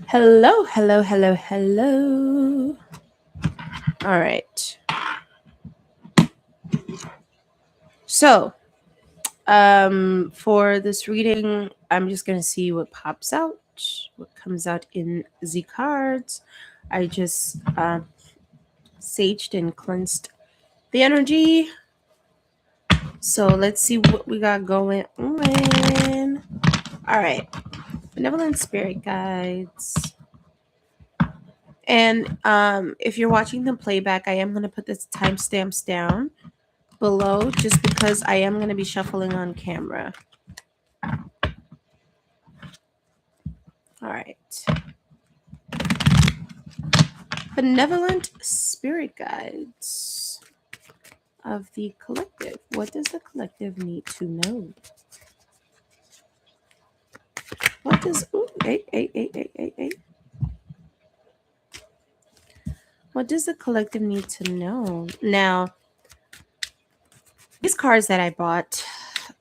Hello, hello, hello, hello. All right. So, for this reading, I'm just gonna see what pops out, what comes out in the cards. I just saged and cleansed the energy. So let's see what we got going on. All right, benevolent spirit guides. And if you're watching the playback, I am gonna put the timestamps down below just because I am going to be shuffling on camera. All right. Benevolent spirit guides of the collective. What does the collective need to know? What does What does the collective need to know? Now, these cards that I bought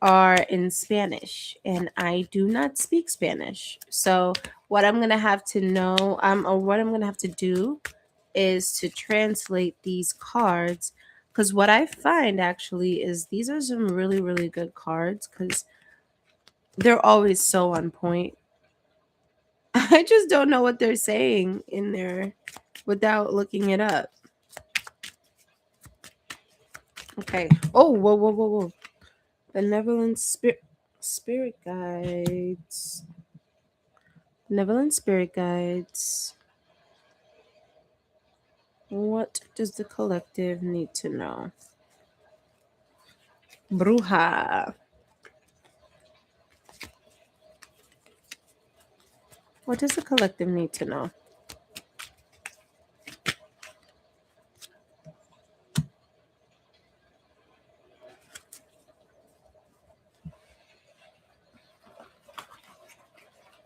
are in Spanish and I do not speak Spanish. So what I'm gonna have to know, or what I'm gonna have to do is to translate these cards, because what I find actually is these are some really, really good cards because they're always so on point. I just don't know what they're saying in there without looking it up. Okay. Oh, whoa, whoa, whoa, whoa. Benevolent spirit guides. Benevolent spirit guides. What does the collective need to know? Bruja. What does the collective need to know?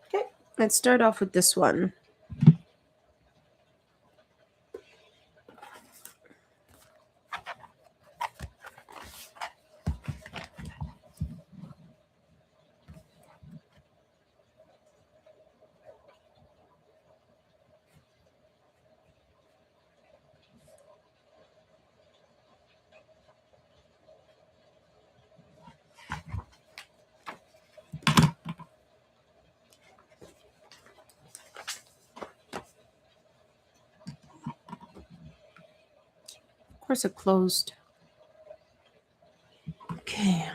Okay, let's start off with this one. Of course, it closed. Okay.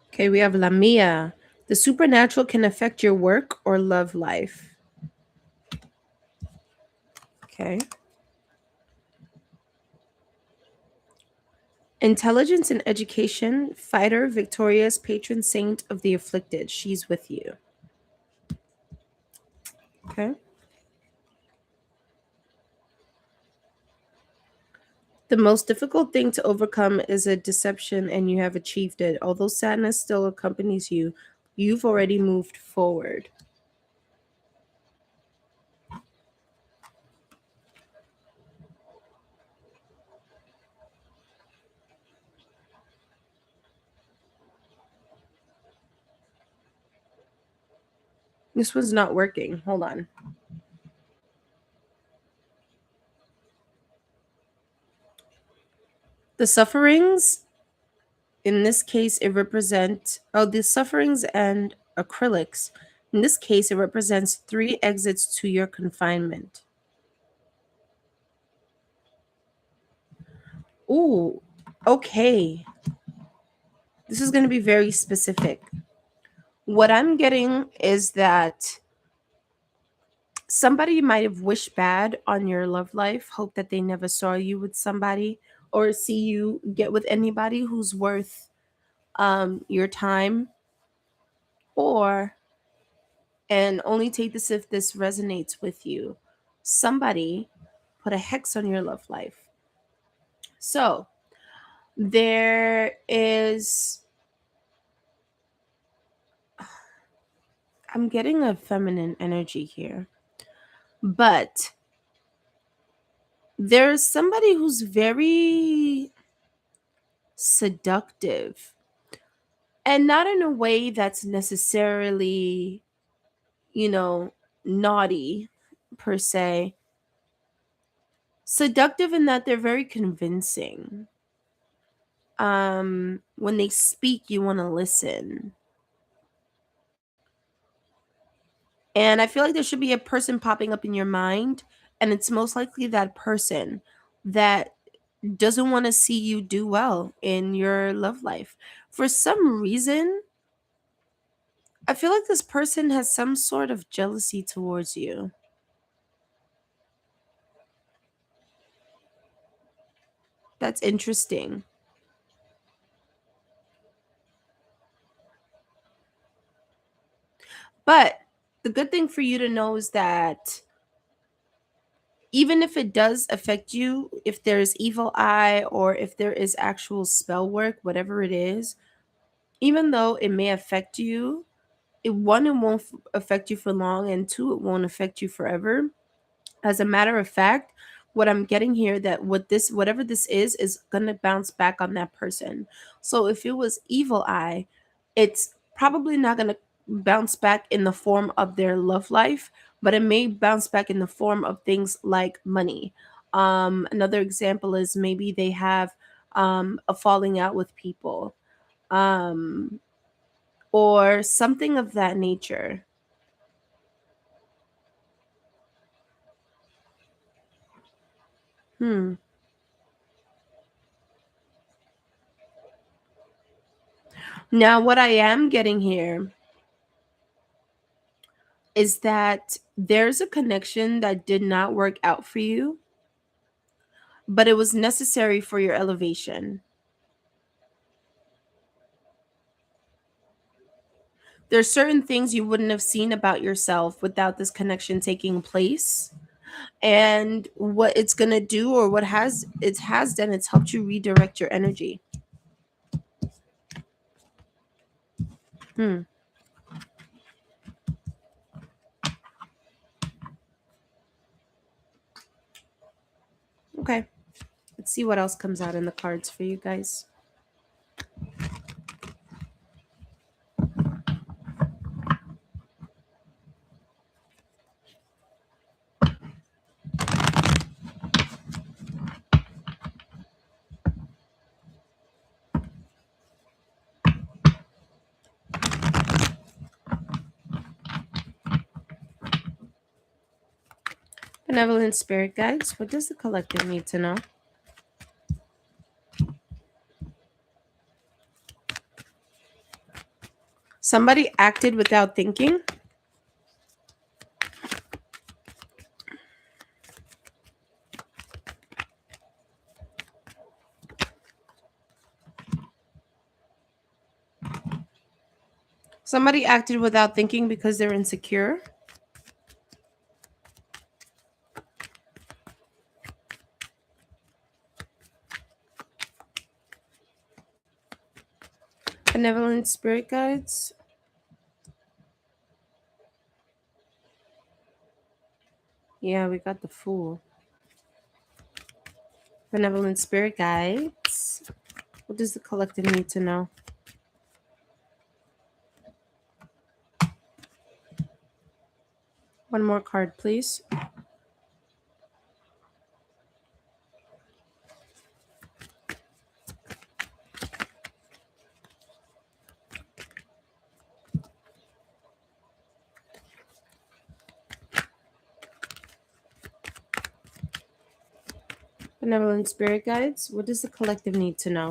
Okay, we have Lamia. The supernatural can affect your work or love life. Okay. Intelligence and education, fighter, victorious, patron saint of the afflicted. She's with you. Okay. The most difficult thing to overcome is a deception, and you have achieved it. Although sadness still accompanies you, you've already moved forward. This was not working. Hold on. The sufferings, in this case, it represent the sufferings and acrylics. In this case, it represents 3 exits to your confinement. Ooh, okay. This is going to be very specific. What I'm getting is that somebody might have wished bad on your love life, hope that they never saw you with somebody or see you get with anybody who's worth your time, or, and only take this if this resonates with you, somebody put a hex on your love life. So there is, I'm getting a feminine energy here. But there's somebody who's very seductive, and not in a way that's necessarily, you know, naughty per se. Seductive in that they're very convincing. When they speak, you want to listen. And I feel like there should be a person popping up in your mind, and it's most likely that person that doesn't want to see you do well in your love life. For some reason, I feel like this person has some sort of jealousy towards you. That's interesting. But the good thing for you to know is that even if it does affect you, if there's evil eye or if there is actual spell work, whatever it is, even though it may affect you, it won't affect you for long, and two, it won't affect you forever. As a matter of fact, what I'm getting here, that whatever this is gonna bounce back on that person. So if it was evil eye, it's probably not gonna bounce back in the form of their love life, but it may bounce back in the form of things like money. Another example is maybe they have a falling out with people, um, or something of that nature. Hmm. Now, what I am getting here is that there's a connection that did not work out for you, but it was necessary for your elevation. There's certain things you wouldn't have seen about yourself without this connection taking place. And what it's going to do, or what has done, it's helped you redirect your energy. Hmm. Okay. Let's see what else comes out in the cards for you guys. Benevolent spirit guides, what does the collective need to know? Somebody acted without thinking. Somebody acted without thinking because they're insecure. Benevolent spirit guides. Yeah, we got the Fool. Benevolent spirit guides. What does the collective need to know? One more card, please. Benevolent spirit guides. What does the collective need to know?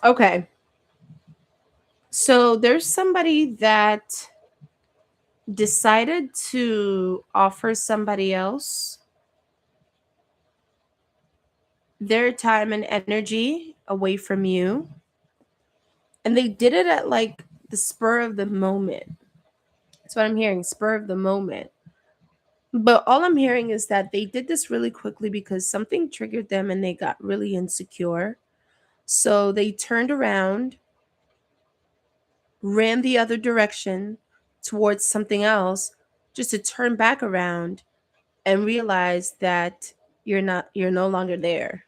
Okay. So there's somebody that decided to offer somebody else their time and energy away from you. And they did it at like the spur of the moment. That's what I'm hearing, spur of the moment. But all I'm hearing is that they did this really quickly because something triggered them and they got really insecure. So they turned around, ran the other direction towards something else, just to turn back around and realize that you're no longer there.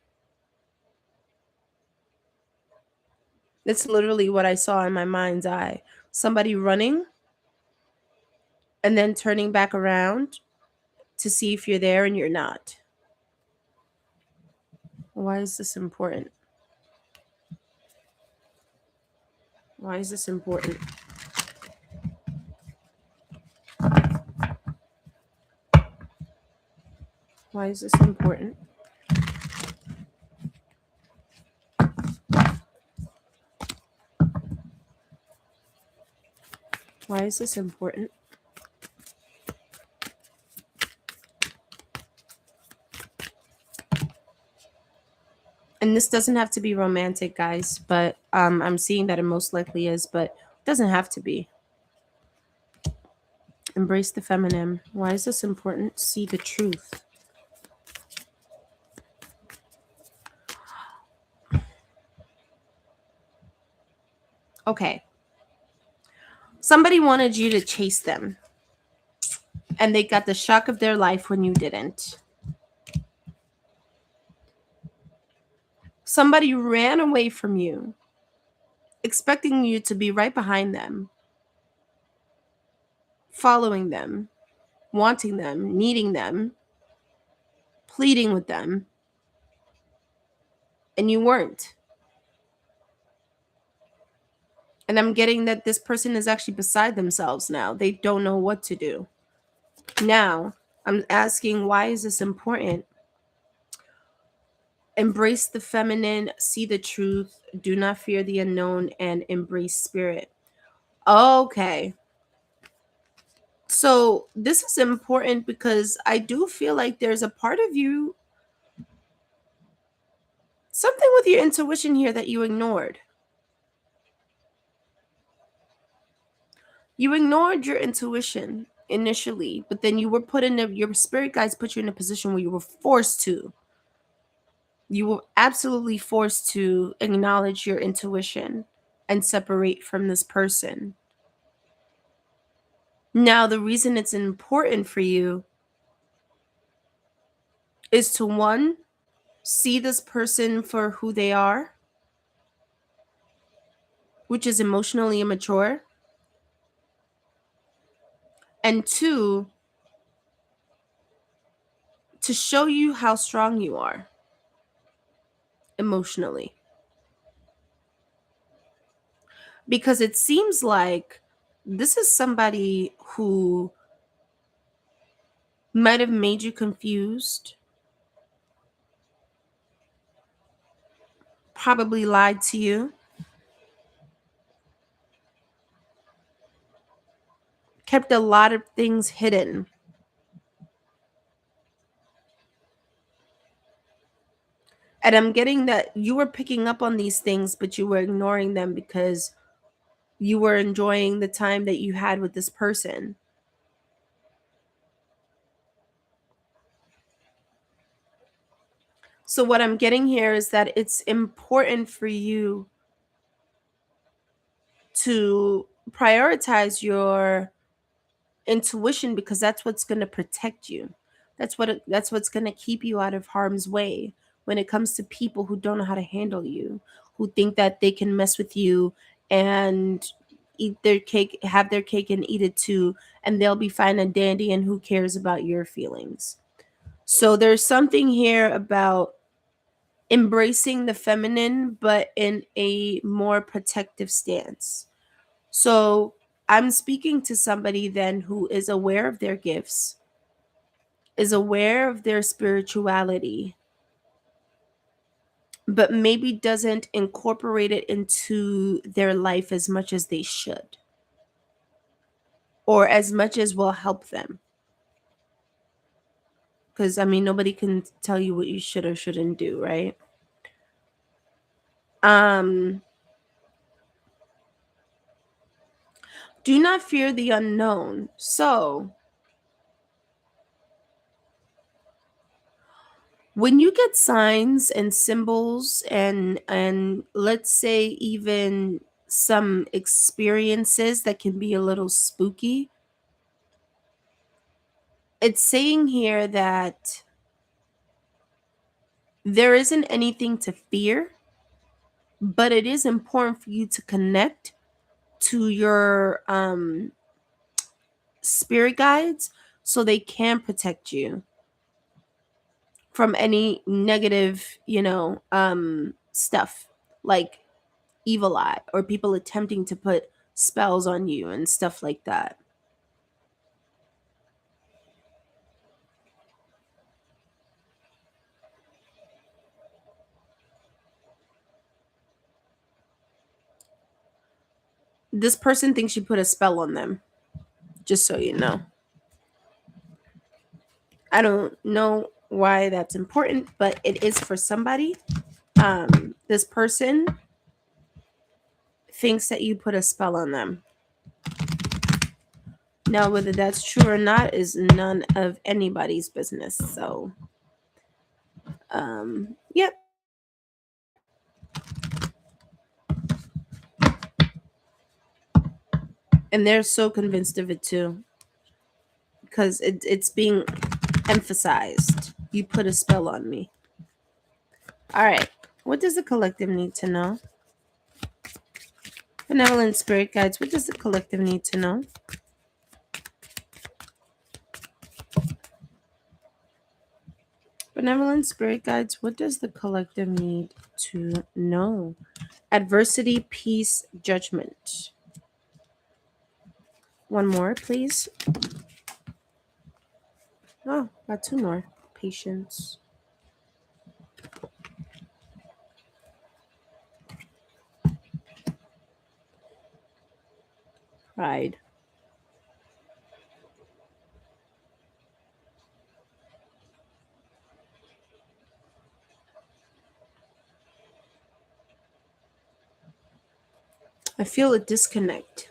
It's literally what I saw in my mind's eye. Somebody running and then turning back around to see if you're there and you're not. Why is this important? Why is this important? Why is this important? Why is this important? And this doesn't have to be romantic, guys, but I'm seeing that it most likely is, but it doesn't have to be. Embrace the feminine. Why is this important? See the truth. Okay. Somebody wanted you to chase them, and they got the shock of their life when you didn't. Somebody ran away from you, expecting you to be right behind them, following them, wanting them, needing them, pleading with them, and you weren't. And I'm getting that this person is actually beside themselves now. They don't know what to do. Now, I'm asking, why is this important? Embrace the feminine, see the truth, do not fear the unknown, and embrace spirit. Okay. So, this is important because I do feel like there's a part of you, something with your intuition here that you ignored. You ignored your intuition initially, but then you were put in your spirit guides put you in a position where you were forced to. You were absolutely forced to acknowledge your intuition and separate from this person. Now, the reason it's important for you is to, one, see this person for who they are, which is emotionally immature, and two, to show you how strong you are emotionally. Because it seems like this is somebody who might have made you confused, probably lied to you, kept a lot of things hidden. And I'm getting that you were picking up on these things, but you were ignoring them because you were enjoying the time that you had with this person. So, what I'm getting here is that it's important for you to prioritize your intuition because that's what's going to protect you. That's what's going to keep you out of harm's way when it comes to people who don't know how to handle you, who think that they can mess with you and eat their cake, have their cake and eat it too, and they'll be fine and dandy, and who cares about your feelings. So there's something here about embracing the feminine but in a more protective stance. So I'm speaking to somebody then who is aware of their gifts, is aware of their spirituality, but maybe doesn't incorporate it into their life as much as they should, or as much as will help them. Because, I mean, nobody can tell you what you should or shouldn't do, right? Um, Do not fear the unknown. So, when you get signs and symbols and let's say even some experiences that can be a little spooky, it's saying here that there isn't anything to fear, but it is important for you to connect to your spirit guides so they can protect you from any negative, stuff like evil eye or people attempting to put spells on you and stuff like that. This person thinks you put a spell on them, just so you know. I don't know why that's important, but it is for somebody. This person thinks that you put a spell on them. Now, whether that's true or not is none of anybody's business. So, yep. And they're so convinced of it too, because it's being emphasized. You put a spell on me. All right. What does the collective need to know? Benevolent spirit guides, what does the collective need to know? Benevolent spirit guides, what does the collective need to know? Adversity, peace, judgment. One more, please. Oh, got two more. Patience. Pride. I feel a disconnect.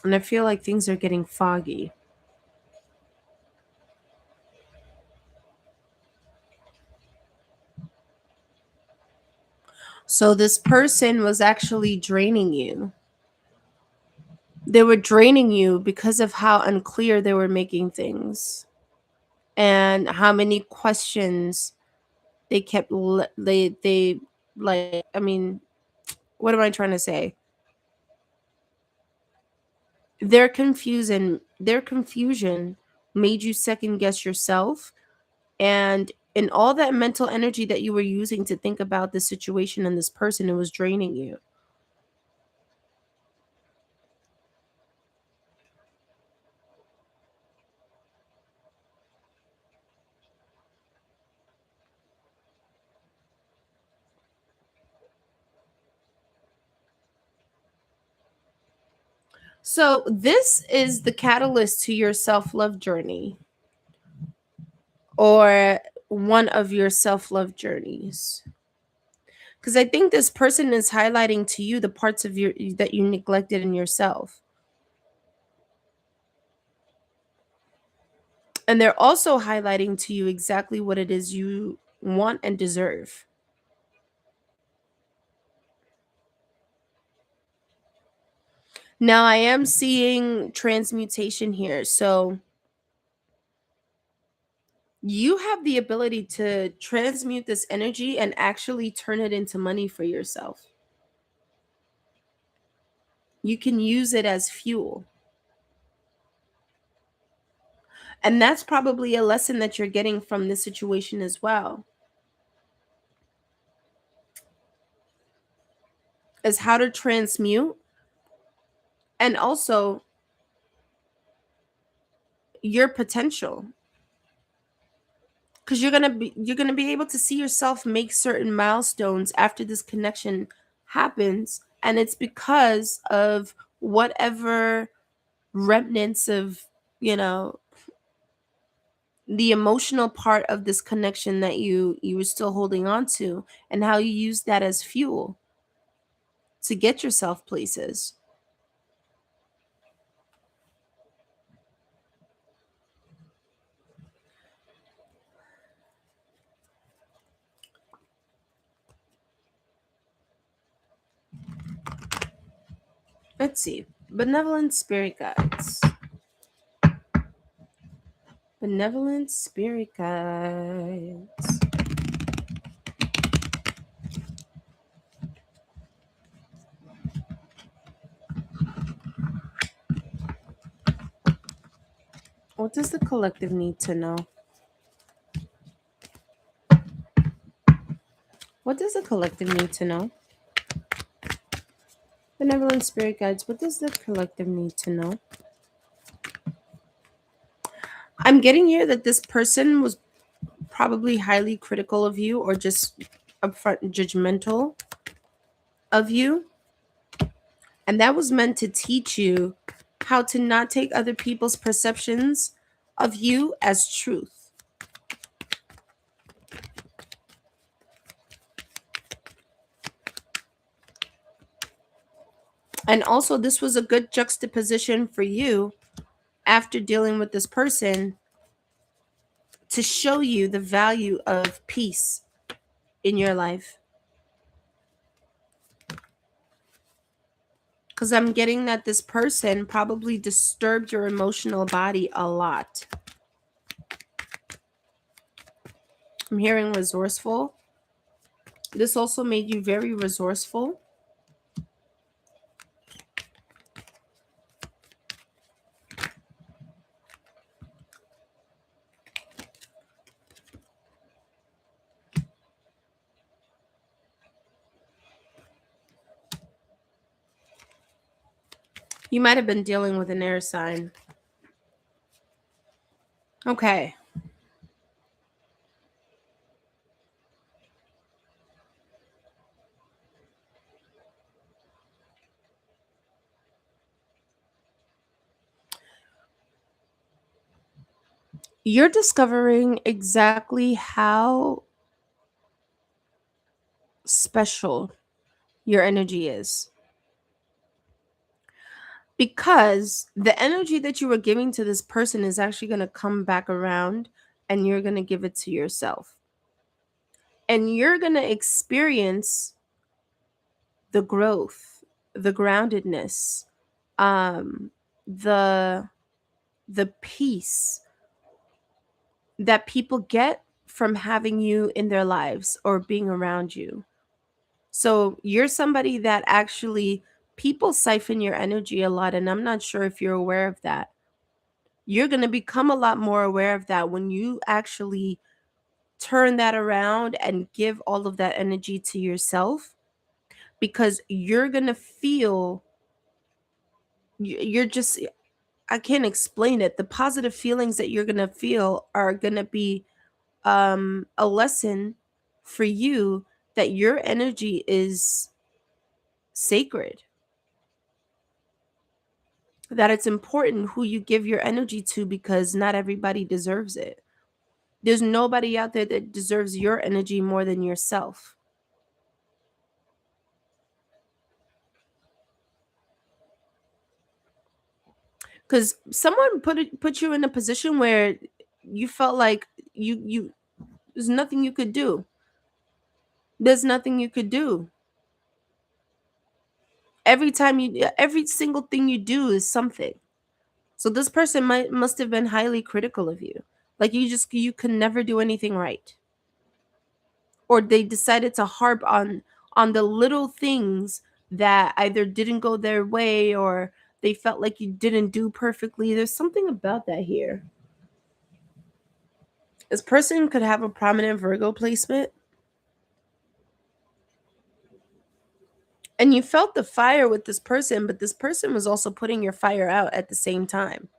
And I feel like things are getting foggy. So this person was actually draining you. They were draining you because of how unclear they were making things and how many questions they kept they like, I mean, what am I trying to say? Their confusion made you second guess yourself, and in all that mental energy that you were using to think about this situation and this person, it was draining you. So this is the catalyst to your self-love journey, or one of your self-love journeys, because I think this person is highlighting to you the parts of your that you neglected in yourself. And they're also highlighting to you exactly what it is you want and deserve. Now, I am seeing transmutation here. So, you have the ability to transmute this energy and actually turn it into money for yourself. You can use it as fuel. And that's probably a lesson that you're getting from this situation as well, is how to transmute and also your potential, because you're going to be able to see yourself make certain milestones after this connection happens, and it's because of whatever remnants of, you know the emotional part of this connection that you were still holding on to, and how you use that as fuel to get yourself places. Let's see. Benevolent spirit guides. Benevolent spirit guides. What does the collective need to know? What does the collective need to know? Benevolent spirit guides, what does the collective need to know? I'm getting here that this person was probably highly critical of you, or just upfront judgmental of you. And that was meant to teach you how to not take other people's perceptions of you as truth. And also, this was a good juxtaposition for you after dealing with this person to show you the value of peace in your life. Because I'm getting that this person probably disturbed your emotional body a lot. I'm hearing resourceful. This also made you very resourceful. You might have been dealing with an air sign. Okay. You're discovering exactly how special your energy is. Because the energy that you were giving to this person is actually going to come back around, and you're going to give it to yourself. And you're going to experience the growth, the groundedness, um, the peace that people get from having you in their lives or being around you. So you're somebody that actually people siphon your energy a lot, and I'm not sure if you're aware of that. You're going to become a lot more aware of that when you actually turn that around and give all of that energy to yourself, because you're going to feel you're just, I can't explain it. The positive feelings that you're going to feel are going to be a lesson for you that your energy is sacred, that it's important who you give your energy to, because not everybody deserves it. There's nobody out there that deserves your energy more than yourself. Because someone put you in a position where you felt like you there's nothing you could do. There's nothing you could do. Every single thing you do is something. So this person must have been highly critical of you. Like you can never do anything right. Or they decided to harp on the little things that either didn't go their way, or they felt like you didn't do perfectly. There's something about that here. This person could have a prominent Virgo placement. And you felt the fire with this person, but this person was also putting your fire out at the same time.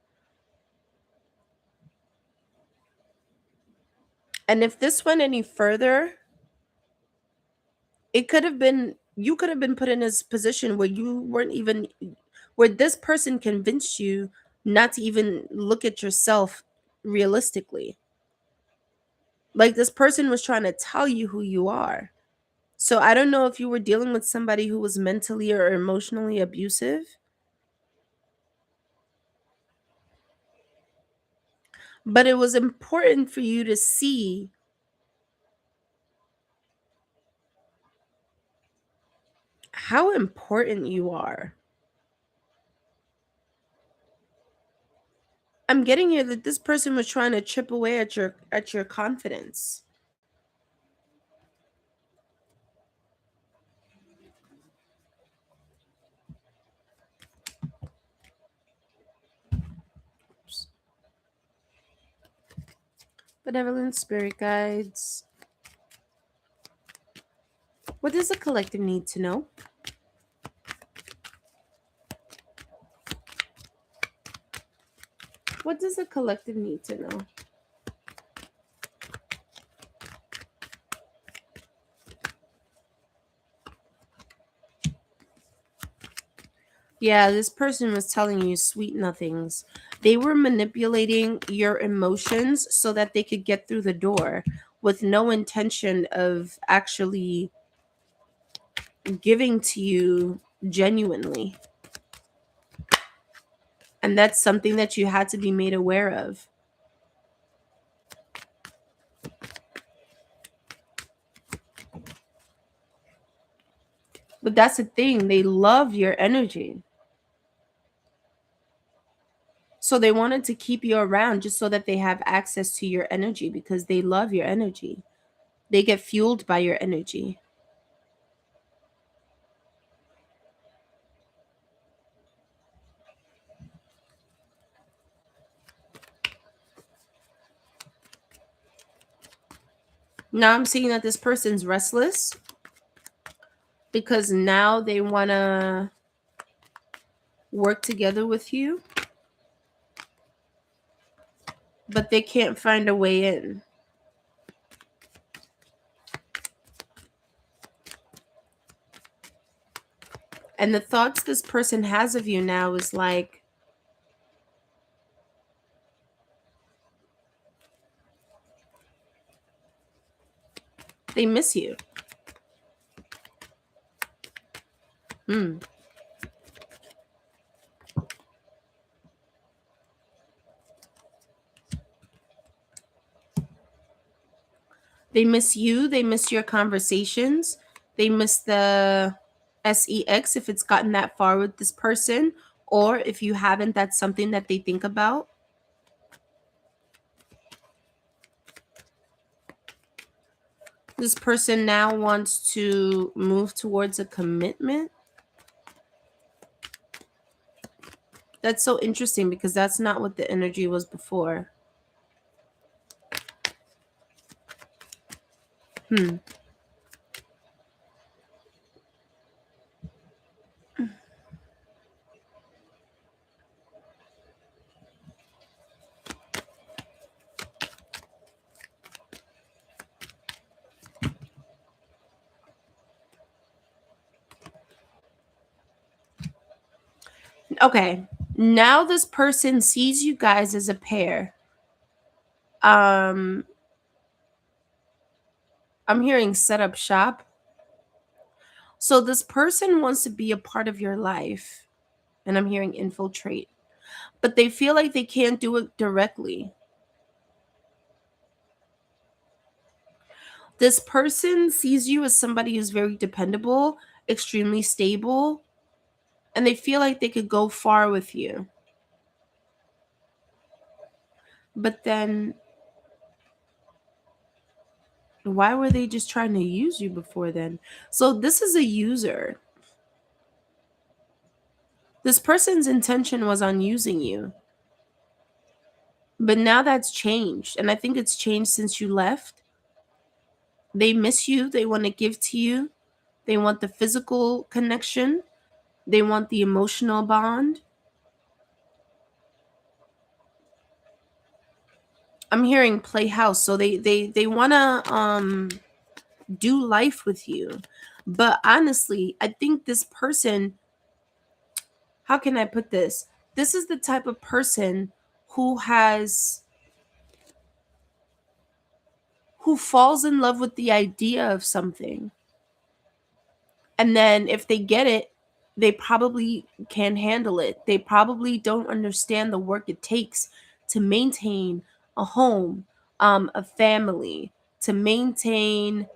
And if this went any further, it could have been you could have been put in this position where you weren't even where this person convinced you not to even look at yourself realistically. Like this person was trying to tell you who you are. So I don't know if you were dealing with somebody who was mentally or emotionally abusive, but it was important for you to see how important you are. I'm getting here that this person was trying to chip away at your confidence. Benevolent spirit guides. What does the collective need to know? What does the collective need to know? Yeah, this person was telling you sweet nothings. They were manipulating your emotions so that they could get through the door with no intention of actually giving to you genuinely. And that's something that you had to be made aware of. But that's the thing, they love your energy. So they wanted to keep you around just so that they have access to your energy because they love your energy. They get fueled by your energy. Now I'm seeing that this person's restless because now they want to work together with you, but they can't find a way in. And the thoughts this person has of you now is like, they miss you. Hmm. They miss you. They miss your conversations. They miss the sex if it's gotten that far with this person. Or if you haven't, that's something that they think about. This person now wants to move towards a commitment. That's so interesting because that's not what the energy was before. Hmm. Okay. Now this person sees you guys as a pair. Um I'm hearing set up shop. So this person wants to be a part of your life. And I'm hearing infiltrate. But they feel like they can't do it directly. This person sees you as somebody who's very dependable, extremely stable, and they feel like they could go far with you. But then why were they just trying to use you before then? So this is a user. This person's intention was on using you. But now that's changed. And I think it's changed since you left. They miss you. They want to give to you. They want the physical connection. They want the emotional bond. I'm hearing play house. So they want to do life with you. But honestly, I think this person, how can I put this? This is the type of person who who falls in love with the idea of something. And then if they get it, they probably can't handle it. They probably don't understand the work it takes to maintain a home, a family, to maintain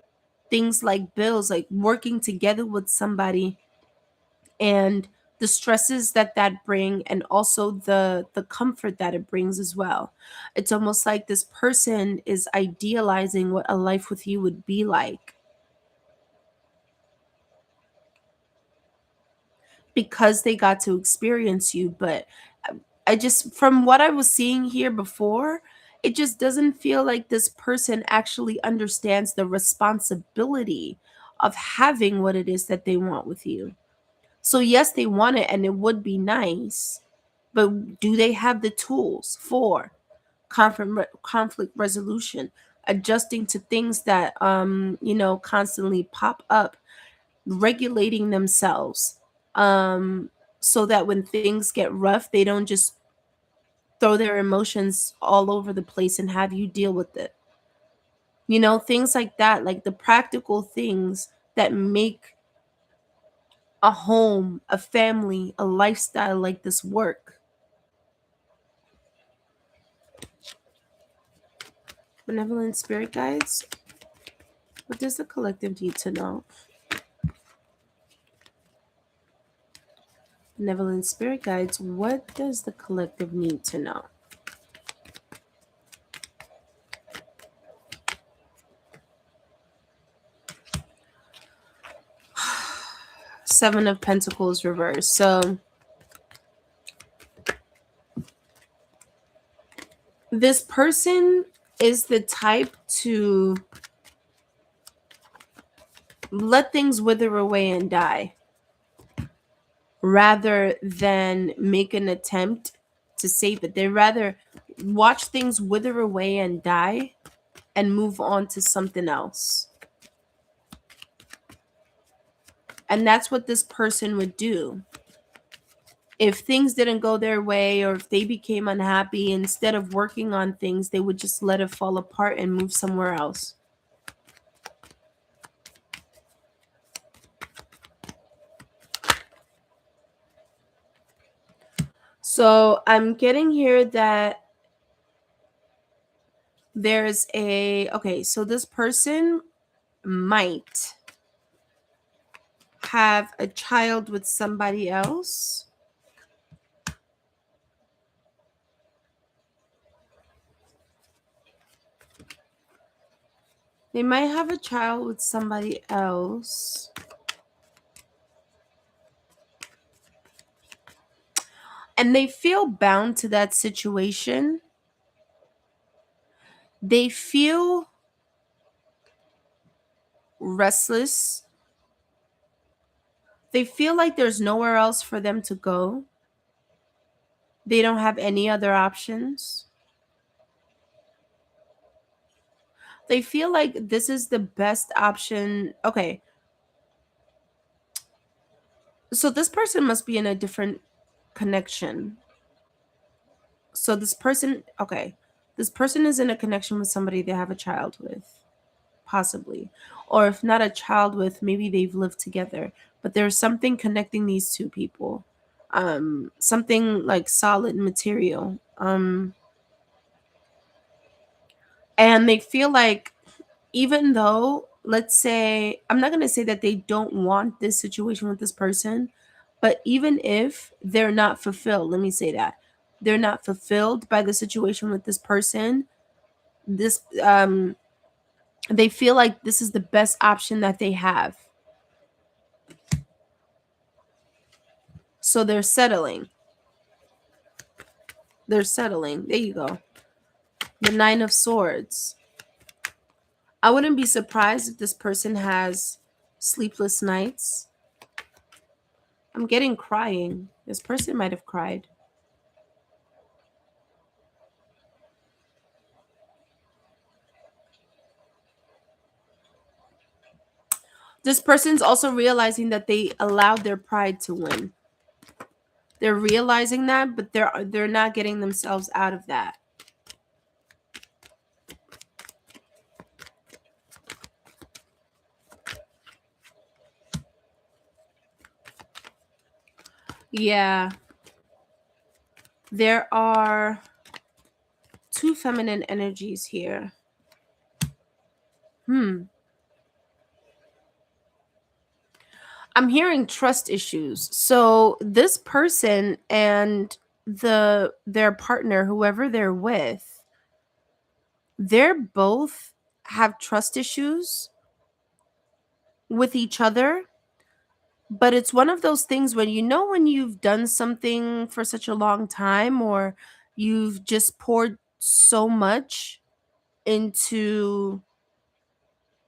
things like bills, like working together with somebody, and the stresses that bring, and also the comfort that it brings as well. It's almost like this person is idealizing what a life with you would be like, because they got to experience you. But I just, from what I was seeing here before, it just doesn't feel like this person actually understands the responsibility of having what it is that they want with you. So, yes, they want it and it would be nice, but do they have the tools for conflict resolution, adjusting to things that, constantly pop up, regulating themselves, so that when things get rough, they don't just throw their emotions all over the place and have you deal with it. Things like that, like the practical things that make a home, a family, a lifestyle like this work. Benevolent spirit guides, what does the collective need to know? Benevolent spirit guides, what does the collective need to know? Seven of Pentacles reversed. So this person is the type to let things wither away and die, rather than make an attempt to save it. They rather watch things wither away and die and move on to something else. And that's what this person would do. If things didn't go their way, or if they became unhappy, instead of working on things, they would just let it fall apart and move somewhere else. So I'm getting here that there's okay, so this person might have a child with somebody else. They might have a child with somebody else. And they feel bound to that situation. They feel restless. They feel like there's nowhere else for them to go. They don't have any other options. They feel like this is the best option. Okay. So this person must be in a different connection. So this person, okay. This person is in a connection with somebody they have a child with, possibly. Or if not a child with, maybe they've lived together. But there's something connecting these two people. Something like solid material. And they feel like, even though, let's say, I'm not going to say that they don't want this situation with this person, but even if they're not fulfilled, let me say that they're not fulfilled by the situation with this person, this they feel like this is the best option that they have. So they're settling. They're settling. There you go. The Nine of Swords. I wouldn't be surprised if this person has sleepless nights. I'm getting crying. This person might have cried. This person's also realizing that they allowed their pride to win. They're realizing that, but they're not getting themselves out of that. Yeah. There are two feminine energies here. I'm hearing trust issues. So this person and their partner, whoever they're with, they're both have trust issues with each other. But it's one of those things when when you've done something for such a long time, or you've just poured so much into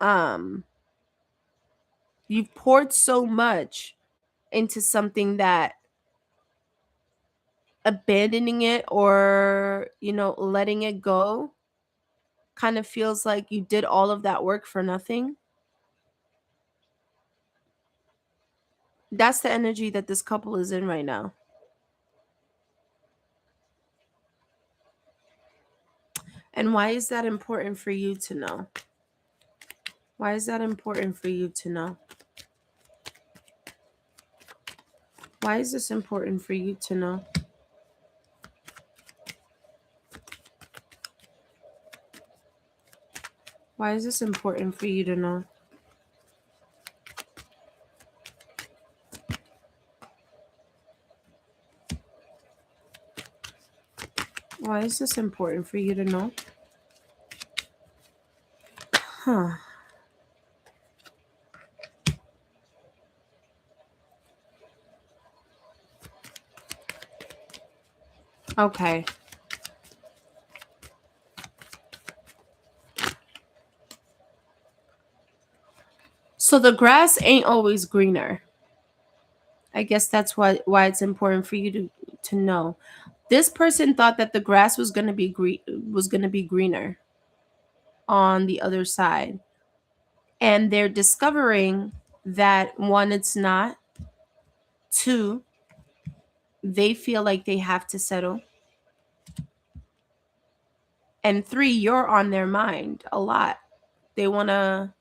um you've poured so much into something that abandoning it, or letting it go kind of feels like you did all of that work for nothing. That's the energy that this couple is in right now. And why is that important for you to know? Why is that important for you to know? Why is this important for you to know? Why is this important for you to know? Why is this important for you to know? Huh. Okay. So the grass ain't always greener. I guess that's why it's important for you to know. This person thought that the grass was going to be greener on the other side. And they're discovering that one, it's not. Two, they feel like they have to settle. And three, you're on their mind a lot. They want to,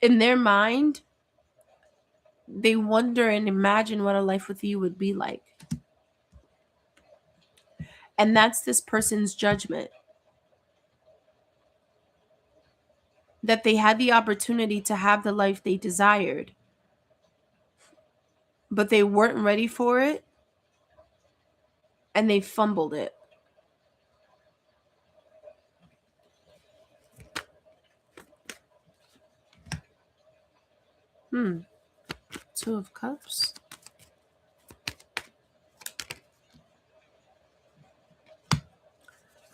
in their mind, they wonder and imagine what a life with you would be like. And that's this person's judgment, that they had the opportunity to have the life they desired, but they weren't ready for it and they fumbled it. Two of Cups.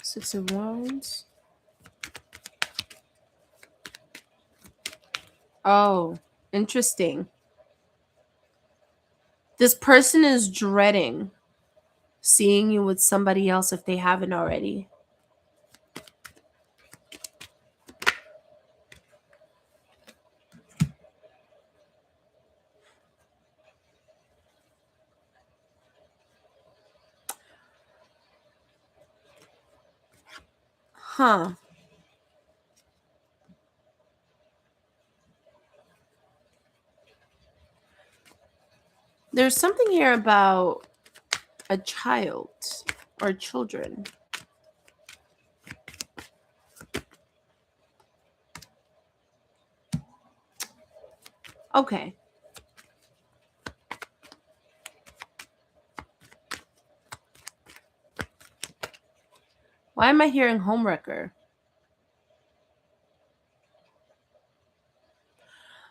Six of Wands. Oh, interesting. This person is dreading seeing you with somebody else if they haven't already. Huh. There's something here about a child or children. Okay. Why am I hearing homewrecker?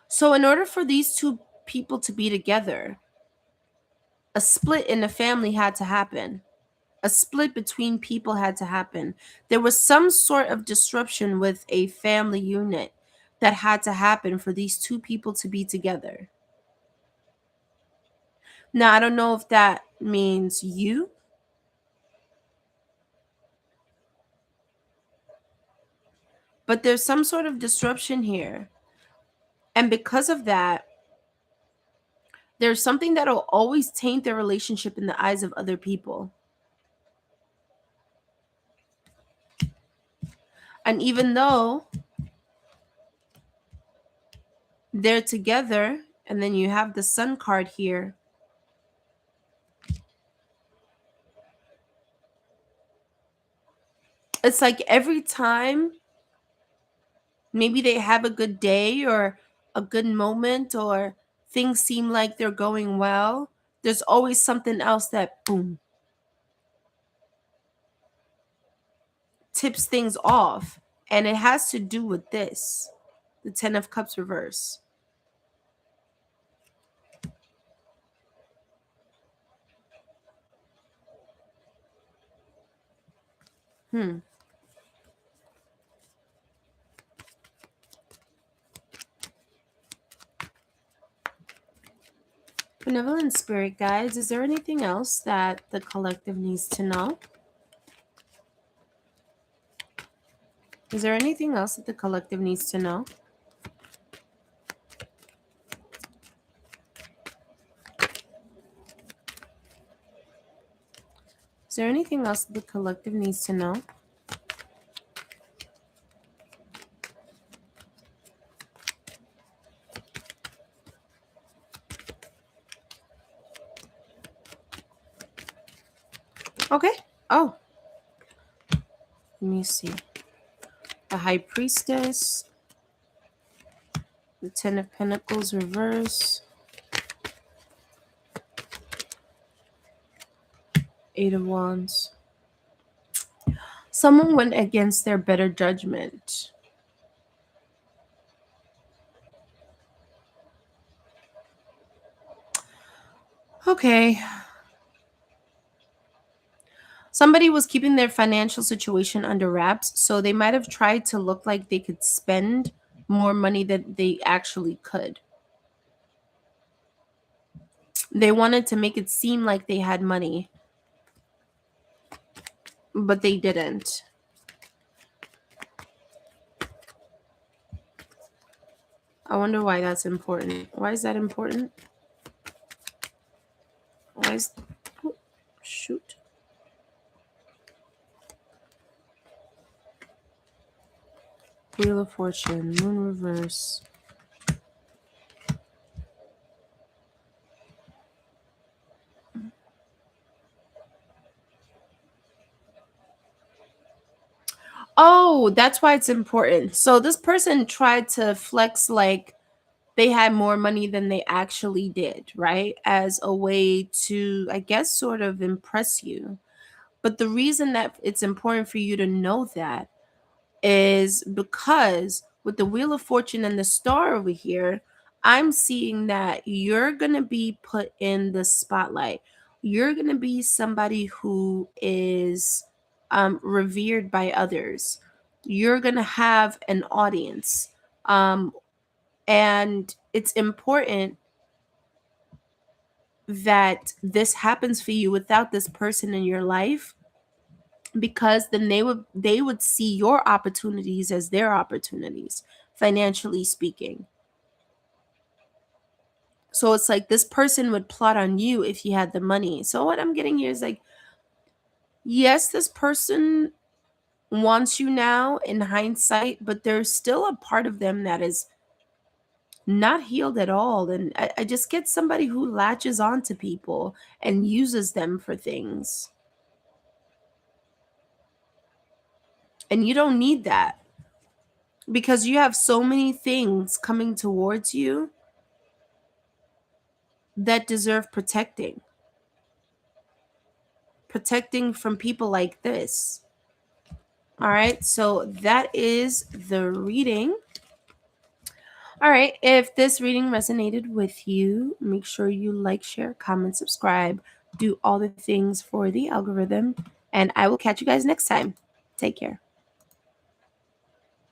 So, in order for these two people to be together, a split in the family had to happen. A split between people had to happen. There was some sort of disruption with a family unit that had to happen for these two people to be together. Now, I don't know if that means you, but there's some sort of disruption here. And because of that, there's something that'll always taint their relationship in the eyes of other people. And even though they're together, and then you have the sun card here, It's like every time maybe they have a good day or a good moment or things seem like they're going well, there's always something else that boom tips things off. And it has to do with this, the 10 of Cups reverse. Benevolent spirit guides, is there anything else that the collective needs to know? Is there anything else that the collective needs to know? Is there anything else that the collective needs to know? Okay. Oh, let me see. The High Priestess, the 10 of Pentacles reverse, 8 of Wands. Someone went against their better judgment. Okay. Somebody was keeping their financial situation under wraps, so they might have tried to look like they could spend more money than they actually could. They wanted to make it seem like they had money, but they didn't. I wonder why that's important. Why is that important? Why is... Oh, shoot. Wheel of Fortune, Moon reverse. Oh, that's why it's important. So this person tried to flex like they had more money than they actually did, right? As a way to, I guess, sort of impress you. But the reason that it's important for you to know that is because with the Wheel of Fortune and the Star over here, I'm seeing that you're going to be put in the spotlight. You're going to be somebody who is revered by others. You're going to have an audience. And it's important that this happens for you without this person in your life, because then they would see your opportunities as their opportunities, financially speaking. So it's like this person would plot on you if you had the money. So what I'm getting here is like, yes, this person wants you now in hindsight, but there's still a part of them that is not healed at all. And I just get somebody who latches on to people and uses them for things. And you don't need that, because you have so many things coming towards you that deserve protecting from people like this. All right, so that is the reading. All right, if this reading resonated with you, make sure you like, share, comment, subscribe, do all the things for the algorithm, and I will catch you guys next time. Take care.